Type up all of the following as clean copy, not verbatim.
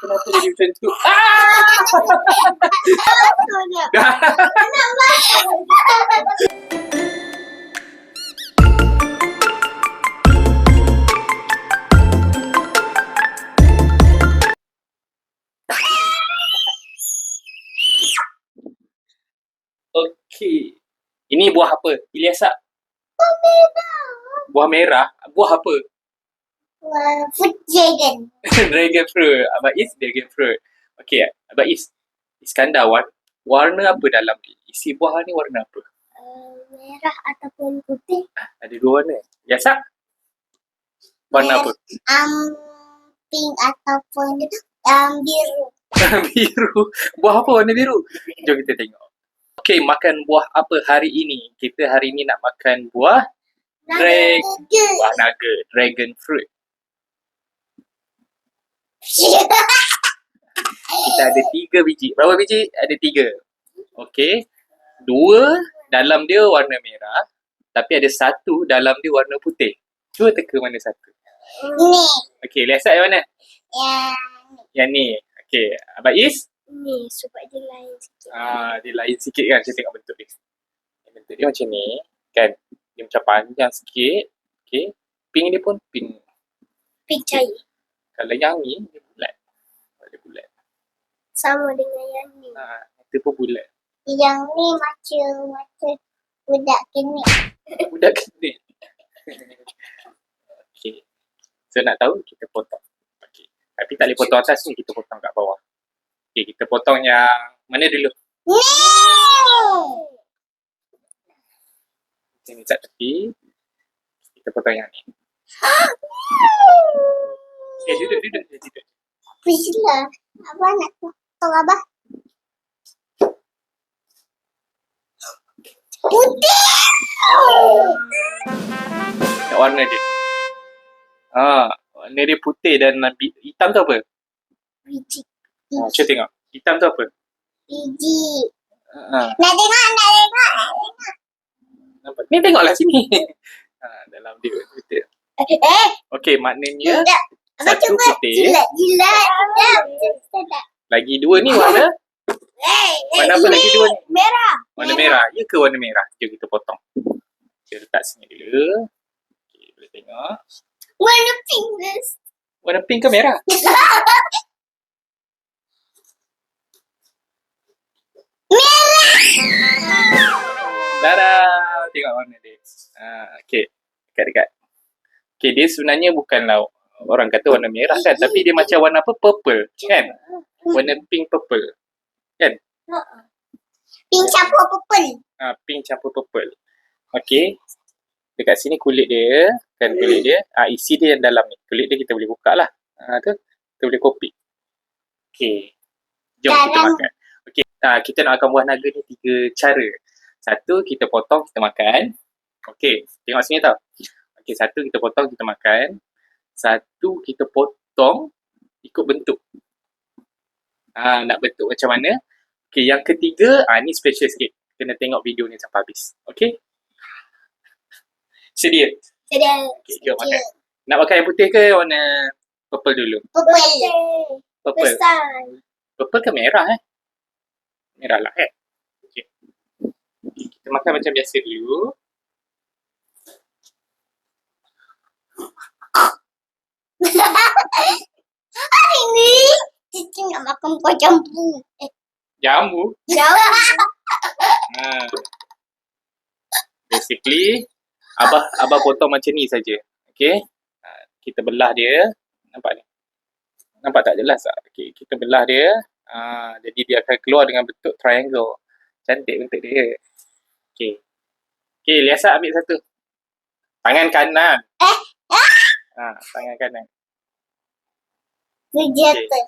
Kenapa jadi macam tu? Okey. Ini buah apa? Ilyasa. Buah merah. Buah apa? Fruit dragon. Dragon fruit. Abang Is dragon fruit. Okey, Abang Is. Iskandar, warna apa dalam ni? Isi buah ni warna apa? Merah ataupun putih. Ada dua warna. Ilyasa? Warna apa? Pink ataupun biru. Biru. Buah apa warna biru? Jom kita tengok. Okey, makan buah apa hari ini? Kita hari ini nak makan buah buah naga, dragon fruit. Kita ada 3 biji. Berapa biji? Ada 3. Okey. 2 dalam dia warna merah, tapi ada 1 dalam dia warna putih. Cuba teka mana satu. Ni. Okey, lihat yang mana? Yang Yang ni. Okey, Abang Is? ni sebab dia lain sikit. Dia lain sikit kan. Saya tengok bentuk dia. Bentuk dia macam ni. Kan? Dia macam panjang sikit. Okey. Pink dia pun pink. Pink cair. Kalau yang ni, dia bulat. Dia bulat. Sama dengan yang ni. Itu pun bulat. Yang ni macam budak kenik. Budak kecil. Okey. So nak tahu, kita potong. Okey. Tapi tak boleh potong atas ni, kita potong kat bawah. Okey, kita potong yang mana dulu? Sini kat tepi. Kita potong yang ni. Duduk. Bismillah. Abang nak potong abang. Putih. Tengok warna dia. Warna dia putih dan hitam tu apa? Biji. Cuba tengok. Hitam tu apa? Biji. Nak Nak tengok. nampak? Ni tengoklah sini. Dalam dia putih. Okey, maknanya Abang satu cuba putih. jilat. Lagi 2 ni warna. Warna apa lagi 2 ni? Merah. Warna merah. Ya ke warna merah? Jom kita potong. Kita letak sini dulu. Okey, boleh tengok. Warna pink. Warna pink ke merah? Dadah! Tengok warna dia. Okey. Dekat-dekat. Okey, dia sebenarnya bukanlah orang kata warna merah kan. Tapi dia macam warna apa? Purple. Kan? Warna pink purple. Kan? Pink campur purple. Pink campur purple. Okey. Dekat sini kulit dia. Kan kulit dia. Isi dia yang dalam ni. Kulit dia kita boleh buka lah. Tu. Kita boleh kopi. Okey. Jom kita makan. Okey. Kita nak makan buah naga ni 3 cara. 1, kita potong, kita makan. Okey. Tengok sini tau. Okey, 1 kita potong, kita makan. 1 kita potong ikut bentuk. Nak bentuk macam mana. Okey, yang ketiga, ni special sikit. Kena tengok video ni sampai habis. Okey? Sedia? Sedang. Okey, jom makan. Nak makan yang putih ke warna purple dulu? Purple. Purple. Besar. Purple ke merah Merah lah Okey. Kita makan macam biasa dulu. Hari ni Cici nak makan buah jambu. Jambu. Basically, Abah potong macam ni saja. Okey. Kita belah dia. Nampak ni? Nampak tak jelas tak? Okey, kita belah dia. Jadi dia akan keluar dengan bentuk triangle. Cantik bentuk dia. Okey. Okey, Liasa ambil satu. Tangan kanan. Tangan kanan. Berjata.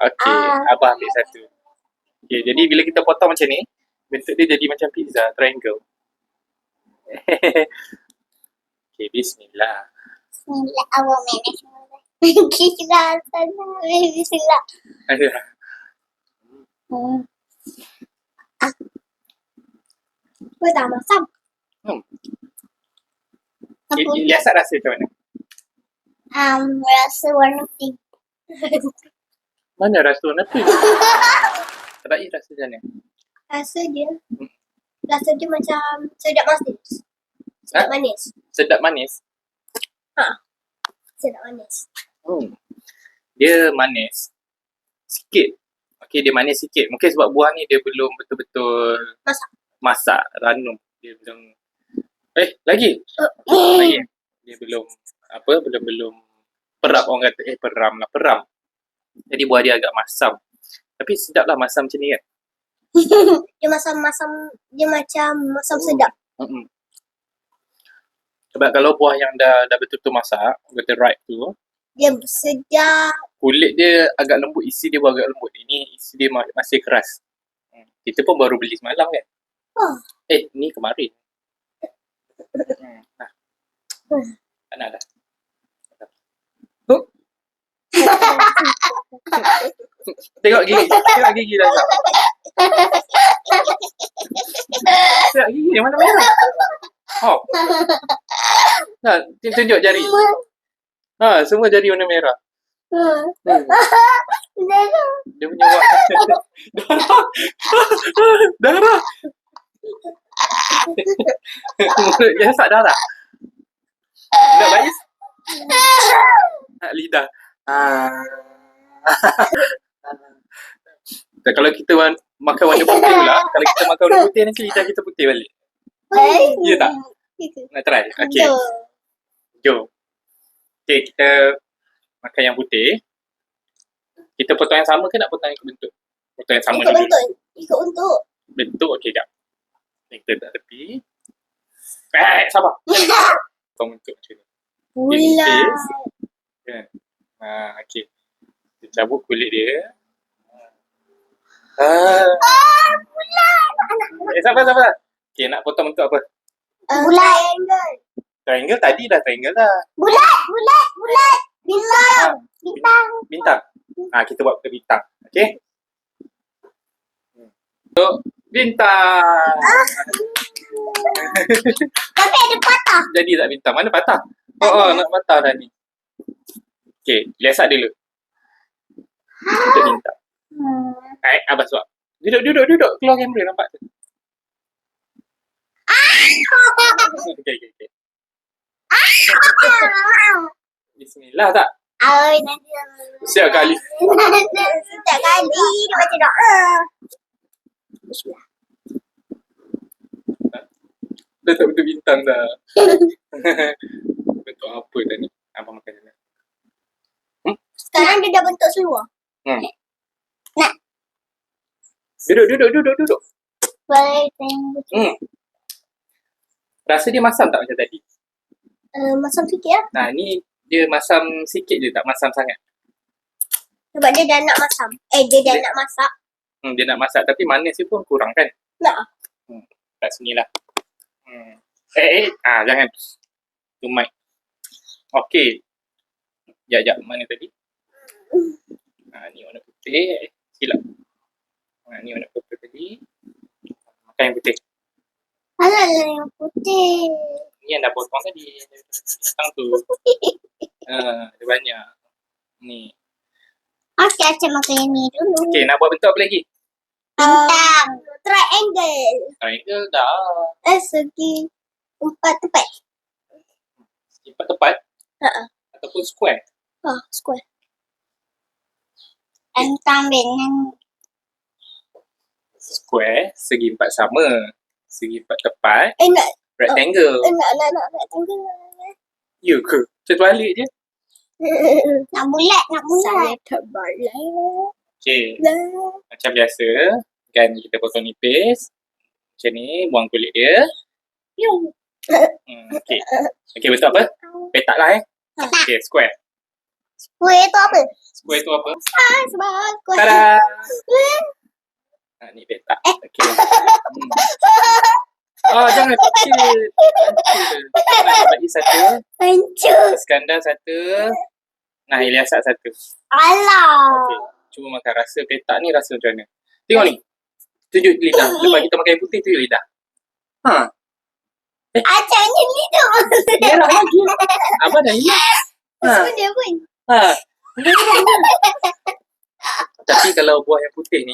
Okey, Abah ambil satu. Okey, jadi bila kita potong macam ni, bentuk dia jadi macam pizza, triangle. Okey, bismillah. Bismillah, awak manage mula. Bismillah, sana. Bismillah. Kau dah masak? Liasa rasa macam mana? Rasa warna pink. Mana rasa warna pink? Rai rasa macam mana? Rasa dia macam sedap manis. Sedap manis. Sedap manis? Sedap manis. Dia manis sikit. Okey, dia manis sikit. Mungkin sebab buah ni dia belum betul-betul masak ranum. Dia belum lagi. Lagi. Dia belum belum perap, orang kata peram. Jadi buah dia agak masam. Tapi sedap lah masam macam ni kan. Dia macam masam sedap. Sebab kalau buah yang dah betul-betul masak, betul ripe tu, Dia sedap. kulit dia agak lembut, isi dia agak lembut. Ini isi dia masih keras. Kita pun baru beli semalam kan. Ni kemarin. Tak nak dah. Tengok gigi dah. Tengok gigi mana merah. Nah, tunjuk jari. Semua jari warna merah. Dia punya darah. Mulut dia sak darah. Nak bais? Lidah. Kalau kita makan warna putih pula, kalau kita makan warna putih nanti lidah kita putih balik. Ya tak? Nak try? Okey. Jom. Okey, kita makan yang putih. Kita potong yang sama ke nak potong yang ikut bentuk? Potong yang sama dulu. Ikut bentuk. Bentuk, okey, jap. Kita tak tepi. Sabar. Potong bentuk macam ni. Bulat. Okey. Kita cabut kulit dia. Bulat. Sabar. Okey, nak potong bentuk apa? Bulat. Triangle tadi dah triangle dah. Bulat. Bintang. Kita buat ke bintang. Okey? Untuk bintang. Tapi ada patah. Jadi tak bintang? Mana patah? Nak patah dah ni. Okey, lihat dulu. Untuk bintang. Abang suap. Duduk. Keluar kamera nampak tu. Okey. Bismillah tak? Setiap kali. Dia macam doa. Dah tak bentuk bintang dah. Bentuk apa tadi? Abang makan sana. Sekarang dia dah bentuk seluar. Nak. Duduk. Boleh tengok. Rasa dia masam tak macam tadi? Masam sikit lah. Ni dia masam sikit je, tak masam sangat. Sebab dia dah nak masam. Dia dah nak masak. Dia nak masak tapi manis dia pun kurang kan? Nak. Kat sini lah. Jangan. Tu mic. Okey. Sekejap. Mana tadi? Ni warna putih. Silap. Ni warna putih tadi. Makan yang putih. Alah yang putih. Ni yang dah potong tadi. Bintang tu. Ada banyak. Ni. Okey, Acah makan yang ni dulu. Okey, nak buat bentuk apa lagi? Bintang. Triangle. Triangle dah. Segi 4 tepat. Segi 4 tepat? Ataupun square? Square. Bintang dengan square, segi 4 sama. Segi 4 tepat. Nak. Rectangle. Nak rectangle. Ya ke? Macam balik je. Nak bulat. Saya terbalik. Okey. Macam biasa, kan kita potong nipis. Macam ni, buang kulit dia. Okey. Okey, bentuk apa? Petak lah Okey, square. Square tu apa? Square tu apa? Square. Tada! Ni petak. Okey. Jangan kecil. Nak bagi satu. Hancur. Iskandar satu. Ilyasat satu. Alah. Okey. Cuba makan rasa petak ni rasa macam mana. Tengok ni. Tunjuk lidah. Lepas kita makan yang putih, tunjuk lidah. Acahnya lidah. Merah lagi. Abang dah hilang. Semua dia pun. Tapi kalau buah yang putih ni,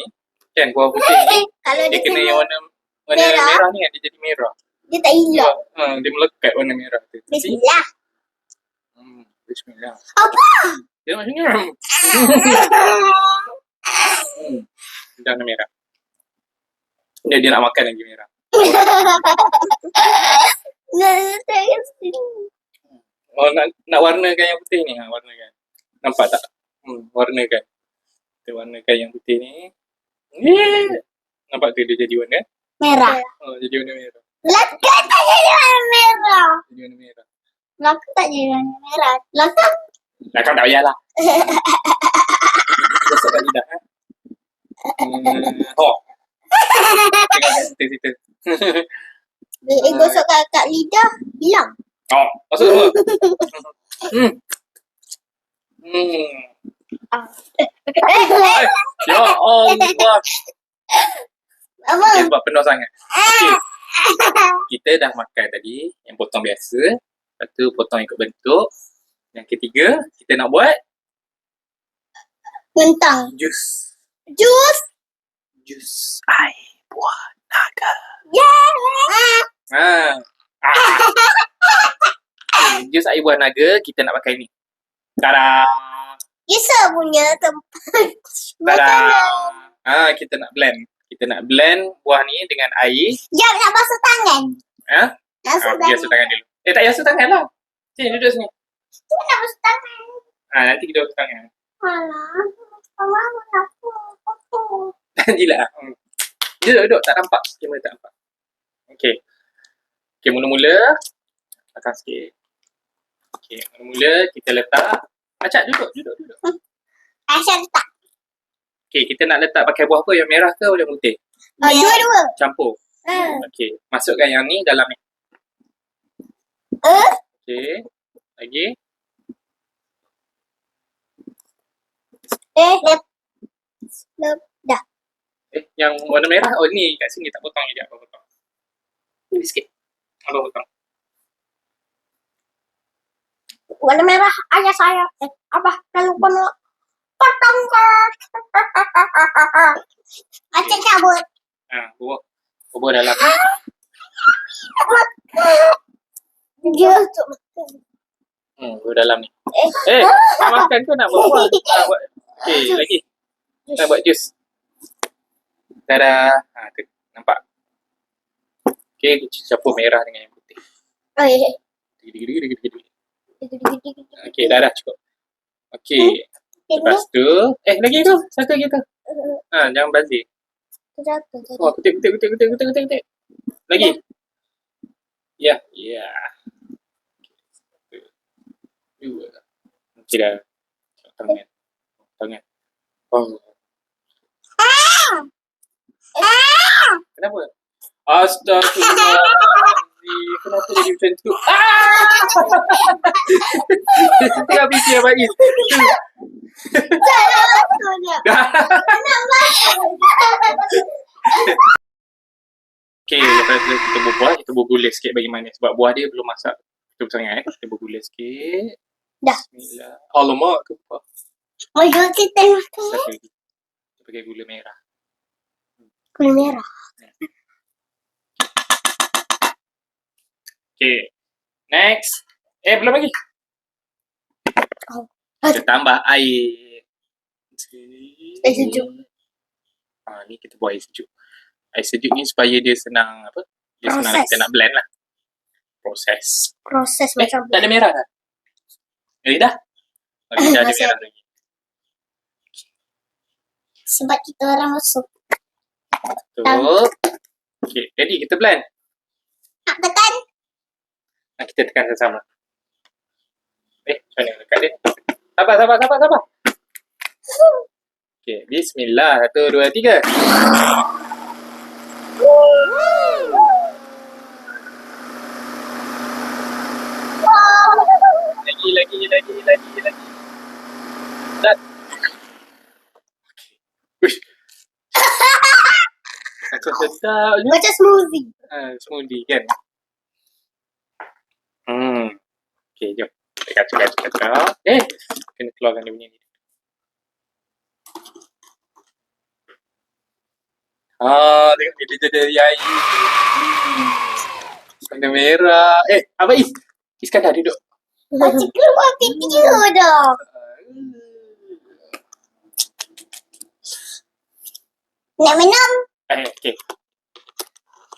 kan buah putih ni, Kalau dia dia kena yang warna merah. merah ni kan, dia jadi merah. dia tak hilang. Dia melekat warna merah tu. Bismillah. Bismillah. Apa? Dia macamnya. Dah warna merah. Dia nak makan lagi merah. Oh, nak warnakan yang putih ni. Warnakan. Nampak tak? Warnakan. Kita warnakan yang putih ni. Nampak tu dia jadi warna? Merah. Jadi warna merah. Laka tak jadi warna merah. Jadi warna merah. Laka tak jadi warna merah. Laka. Kau tak payahlah. Gosok kat lidah. Tengok cerita-cerita. Gosok kat lidah, hilang. Masuk semua. Ya Allah. Apa? Sebab penuh sangat. Okay. Kita dah makan tadi yang potong biasa. Lepas tu potong ikut bentuk. Yang ketiga, kita nak buat Kentang. jus. Jus. Jus air buah naga. Yeah. Jus air buah naga kita nak pakai ni. Tada! Isa punya tempat Tada! makanan. Kita nak blend. Kita nak blend buah ni dengan air. Jap, nak basuh tangan. Basuh tangan. Basuh tangan dulu. Tak payah basuh tangan lah. Sini, duduk sini. Cuma nak basuh tangan. Nanti kita basuh tangan. Alah, Allah aku. Jilat lah. Duduk. Tak nampak. Kamera tak nampak. Okay, mula-mula. Atas sikit. Okay, mula-mula kita letak. Acak, duduk. Aisyah letak. Okay, kita nak letak pakai buah apa? Yang merah ke atau yang putih? Dua-dua. Campur. Okay, masukkan yang ni dalam ni. Okay, lagi. Dah. Yang warna merah. Oh, ni kat sini tak potong je. Abang potong. Ni sikit. Abang potong. Warna merah ayah saya. Abah kalau kau nak potong ke? Acik cabut. Bubur dalam ni. Dia untuk makan. Bubur dalam ni. Nak makan ke nak buat? Nak buat. Okay, lagi. Kita buat jus. Tada. Tu. Nampak? Okay, campur merah dengan yang putih. Okay, dah cukup. Okay. Lepas tu, lagi tu. Satu lagi tu. Jangan bazir. Kutik. Lagi. Ya. Dua. Okay dah. Tangan. Kenapa? Astagfirullahaladzim. Kenapa jadi macam tu? Tengah fikir Abang Is. Okay, lepas tu kita berbual, kita bergulai sikit bagi manis. Sebab buah dia belum masak betul sangat. Kita bergulai sikit. Dah. Bismillah. Alamak, tumpah. Oh, jom kita makan. Satu lagi. Kita pakai gula merah. Gula merah. Okay. Next. Belum lagi. Kita tambah air. Air sejuk. Ni kita buat air sejuk. Air sejuk ni supaya dia senang apa? Dia senang kita nak blend lah. Proses macam tak ada merah dah? Dah? Dah ada merah lagi. Sebab kita orang masuk. Betul. Okay, jadi kita blend. Nak tekan? Kita tekan sama-sama. Macam mana dekat dia? Sabar. Okay, bismillah. 1, 2, 3. Lagi. Dah. Uish. Aku sedap je. Macam smoothie. Smoothie kan? Okay, jom. Kita kacau. Kena keluarkan dia punya ni. Tengok dia jadi yai. Warna merah. Abang Is. Iskandar duduk. Macam keluar video dah. Nak minum? Okay.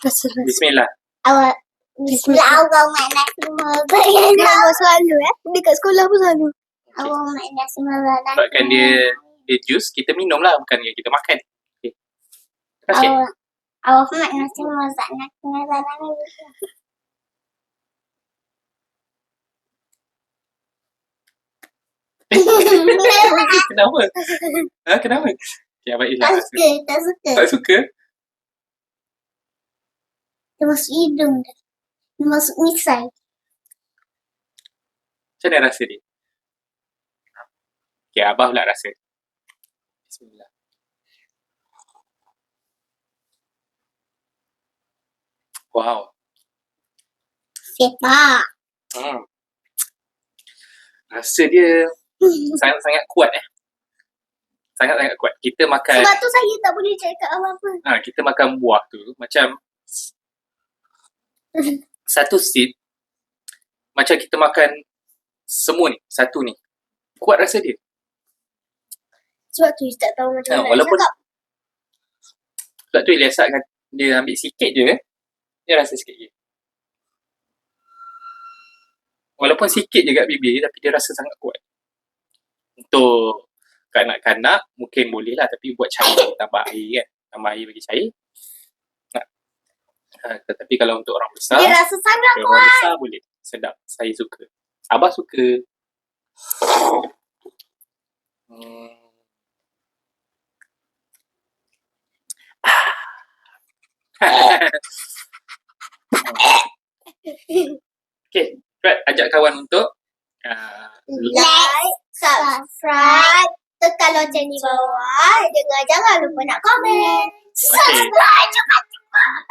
Rasa. Bismillah. Awak Bismillah awak makna semua bayan. Awak selalu dekat sekolah pun selalu. Awak makna semua bayan. Sebabkan dia jus, kita minum lah. Bukan kita makan. Okay. Terima kasih. Awak makna semua bayan. Kenapa? Kenapa? Okay, Abang Is lah. Tak suka. Tak suka? Dia masuk hidung dah. Dia masuk misai. Macam mana rasa dia? Okay, Abah pula rasa. Bismillah. Wow. Sepak. Rasa dia sangat-sangat kuat Sangat-sangat kuat. Kita makan Sebab tu saya tak boleh cakap apa-apa. kita makan buah tu macam satu sip macam kita makan semua ni, satu ni. Kuat rasa dia. Sebab tu tak tahu macam mana Walaupun nak cakap. sebab tu Ilyasat kan dia ambil sikit je, dia rasa sikit je. Walaupun sikit je kat bibir tapi dia rasa sangat kuat. Untuk kanak-kanak mungkin boleh lah, tapi buat cair, tambah air kan. Tambah air bagi cair. Tetapi kalau untuk orang besar, Dia rasa sangat orang besar boleh. Sedap. Saya suka. Abah suka. Okay, Fred, ajak kawan untuk like, subscribe, tekan loceng di bawah. Jangan lupa nak komen. Subscribe cepat.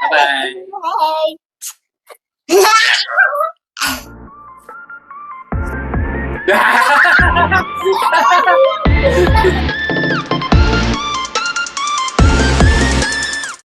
bye-bye. Bye.